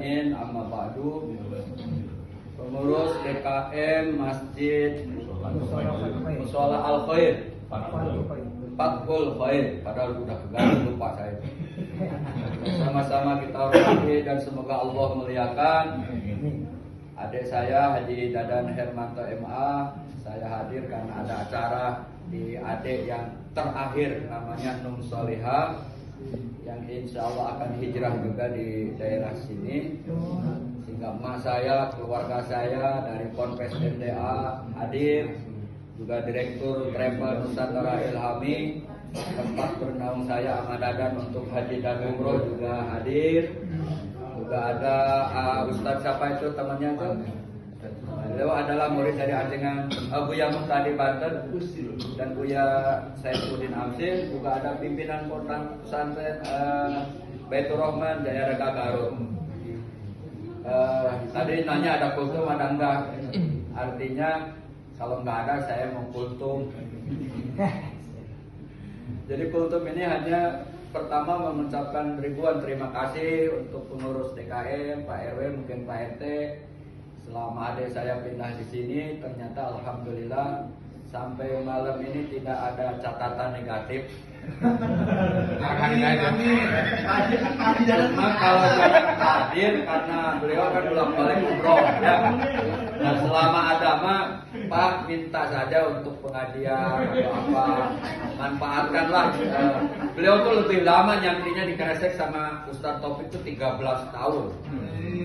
ajmain, amma ba'du. Pengurus DKM Masjid Mushola Al Khair, Fathul Khair, padahal udah keganti lupa saya. Sama-sama kita hormati dan semoga Allah muliakan adik saya Haji Dadan Hermanto MA. Saya hadir karena ada acara di adik yang terakhir namanya Num Solihah, yang insya Allah akan hijrah juga di daerah sini. Sehingga emak saya, keluarga saya dari Ponpes MDA hadir, juga Direktur Travel Nusantara Ilhami, tempat bernaung saya Ahmad Dadan untuk haji dan umroh juga hadir. Juga ada Ustadz siapa itu temannya tuh? Beliau adalah murid dari Ajengan Buya Muhtadi Banten dan Buya Saifuddin Amsil. Juga ada pimpinan pondok pesantren Baitur Rahman daerah Garut. Tadi nanya ada kultum ada enggak? Artinya kalau enggak ada saya mau kultum. Jadi kultum ini hanya pertama mengucapkan ribuan terima kasih untuk pengurus DKM, Pak RW, mungkin Pak RT. Selama adik saya pindah di sini, ternyata alhamdulillah sampai malam ini tidak ada catatan negatif. Cuma kalau hadir karena beliau kan bolak-balik umroh ya. Nah, selama ada mah Pak minta saja untuk pengajian atau apa, manfaatkanlah. Beliau tuh lebih lama nyantrinya di Kresek sama Ustadz Taufik itu 13 tahun.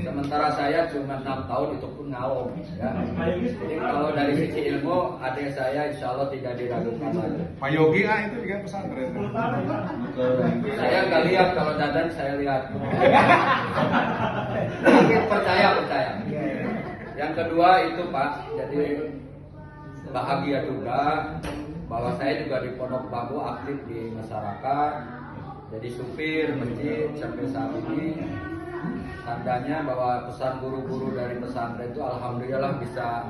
Sementara saya cuma 6 tahun, itu pun ngalom ya. Jadi kalau dari sisi ilmu adik saya insya Allah tidak diragukan lagi. Pak Yogi itu juga pesantren. Saya nggak lihat, kalau Dadan saya lihat. Tapi percaya. Yang kedua itu Pak, jadi bahagia juga bahwa saya juga di Pondok Bambu aktif di masyarakat, jadi supir masjid sampai saat ini. Tandanya bahwa pesan guru-guru dari pesantren itu alhamdulillah bisa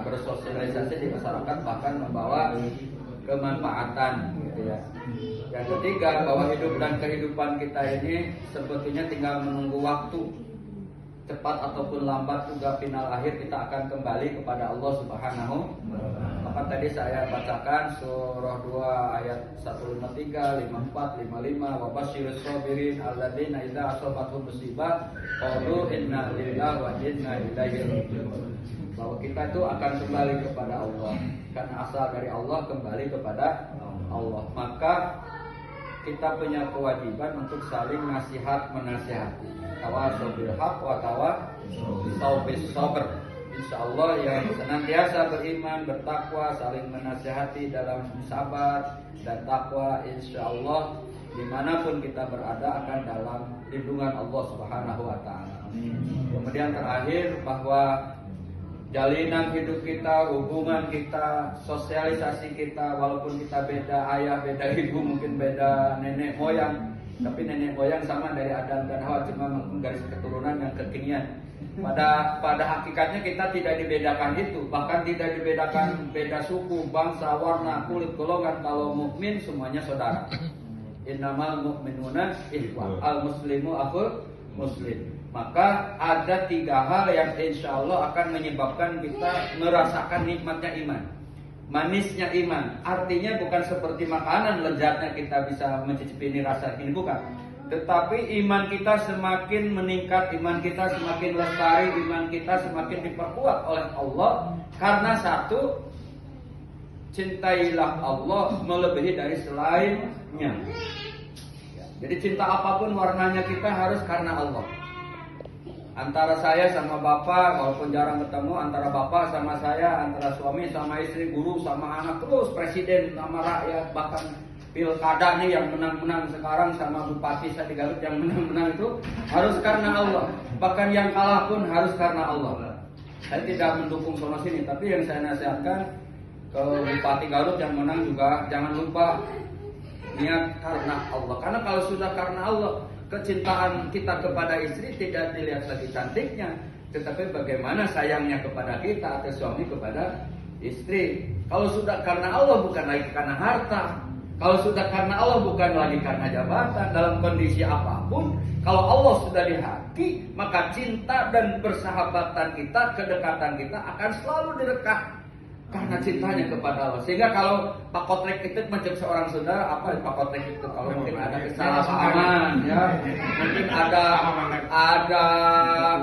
bersosialisasi di masyarakat, bahkan membawa kemanfaatan gitu ya. Yang ketiga, bahwa hidup dan kehidupan kita ini sebetulnya tinggal menunggu waktu. Cepat ataupun lambat juga final akhir kita akan kembali kepada Allah Subhanahu. Maka tadi saya bacakan surah 2 ayat 153, 54, 55, wa basyirus sabirin alladzina idza asabathum musibah qalu inna lillahi wa inna ilaihi raji'un. Bahwa kita itu akan kembali kepada Allah, karena asal dari Allah kembali kepada Allah. Maka kita punya kewajiban untuk saling nasihat menasihati. Tawasau bil haq wa tawasau bis sabr. Insyaallah yang senantiasa beriman, bertakwa, saling menasihati dalam sabar dan takwa, insyaallah dimanapun kita berada akan dalam lindungan Allah Subhanahu wa taala. Kemudian terakhir, bahwa jalinan hidup kita, hubungan kita, sosialisasi kita, walaupun kita beda ayah, beda ibu, mungkin beda nenek moyang, tapi nenek moyang sama dari Adam dan Hawa, cuma garis keturunan yang kekinian. Pada hakikatnya kita tidak dibedakan itu, bahkan tidak dibedakan beda suku, bangsa, warna, kulit, golongan. Kalau mukmin semuanya saudara. Innamal mu'minuna ikhwah, al muslimu akhul muslim. Maka ada 3 hal yang insya Allah akan menyebabkan kita merasakan nikmatnya iman, manisnya iman. Artinya bukan seperti makanan lezatnya kita bisa mencicipi ini rasa ini, bukan. Tetapi iman kita semakin meningkat, iman kita semakin lestari, iman kita semakin diperkuat oleh Allah. Karena satu, cintailah Allah melebihi dari selainnya. Jadi cinta apapun warnanya kita harus karena Allah. Antara saya sama bapak, walaupun jarang ketemu, antara bapak sama saya, antara suami sama istri, guru sama anak, terus presiden sama rakyat, bahkan pilkada nih yang menang-menang sekarang sama bupati saya di Garut yang menang-menang itu harus karena Allah. Bahkan yang kalah pun harus karena Allah. Saya tidak mendukung sono sini, tapi yang saya nasihatkan ke bupati Garut yang menang juga jangan lupa niat karena Allah. Karena kalau sudah karena Allah, kecintaan kita kepada istri tidak dilihat lagi cantiknya, tetapi bagaimana sayangnya kepada kita atau suami kepada istri. Kalau sudah karena Allah, bukan lagi karena harta, Kalau sudah karena Allah, bukan lagi karena jabatan. Dalam kondisi apapun, kalau Allah sudah di hati, maka cinta dan persahabatan kita, kedekatan kita akan selalu direkat karena cintanya kepada Allah. Sehingga kalau Pak Kotrek itu macam seorang saudara, apa Pak Kotrek itu kalau mungkin ada kesalahpahaman, ya, mungkin ada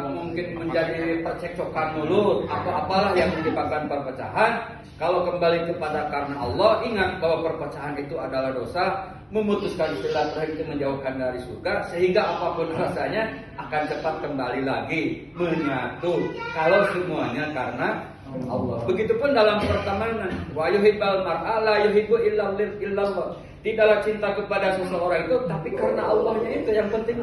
mungkin menjadi percekcokan mulut atau apalah yang menyebabkan perpecahan. Kalau kembali kepada karena Allah, ingat bahwa perpecahan itu adalah dosa, memutuskan silaturahim itu menjauhkan dari surga, sehingga apapun rasanya akan cepat kembali lagi menyatu. Kalau semuanya karena Allah. Begitupun dalam pertemanan, wa yuhibbal mar'a la yuhibbu illallah. Tidaklah cinta kepada seseorang itu tapi karena Allahnya itu yang penting.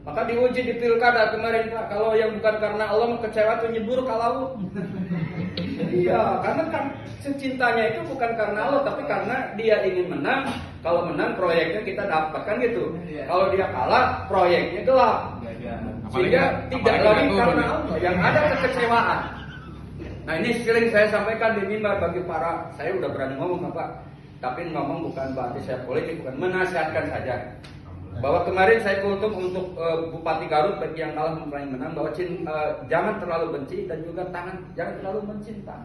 Maka diuji di pilkada kemarin Pak, kalau yang bukan karena Allah mau kecewa tuh nyebur kalau. Iya, karena kan secintanya itu bukan karena Allah tapi karena dia ingin menang. Kalau menang proyeknya kita dapatkan gitu. Kalau dia kalah proyeknya gelap. Sehingga tidak lagi karena Allah, yang ada kekecewaan. Nah ini sering saya sampaikan di mimbar bagi para, saya udah berani ngomong Pak, tapi ngomong bukan berarti saya politik, bukan, menasihatkan saja. Bahwa kemarin saya kultum untuk Bupati Garut bagi yang kalah mempelai menang, bahwa jangan terlalu benci dan juga jangan terlalu mencinta.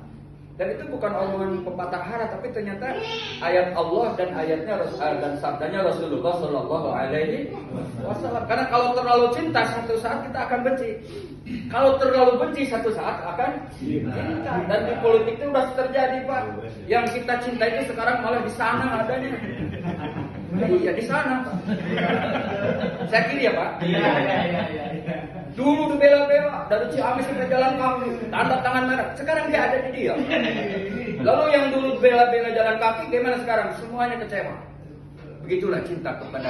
Dan itu bukan omongan pepatah hara, tapi ternyata ayat Allah dan ayatnya dan sabdanya Rasulullah Shallallahu Alaihi Wasallam. Karena kalau terlalu cinta satu saat kita akan benci. Kalau terlalu benci satu saat akan cinta. Dan di politik itu sudah terjadi Pak. Yang kita cinta itu sekarang malah di sana adanya. Iya di sana Pak. Saya kiri ya Pak. Iya. Dulu dibela-bela dari Ciamis sampai Jalan Kaki, tanda tangan merah. Sekarang dia ada di dia. Lalu yang dulu bela-bela jalan kaki, gimana sekarang? Semuanya kecewa. Begitulah cinta kepada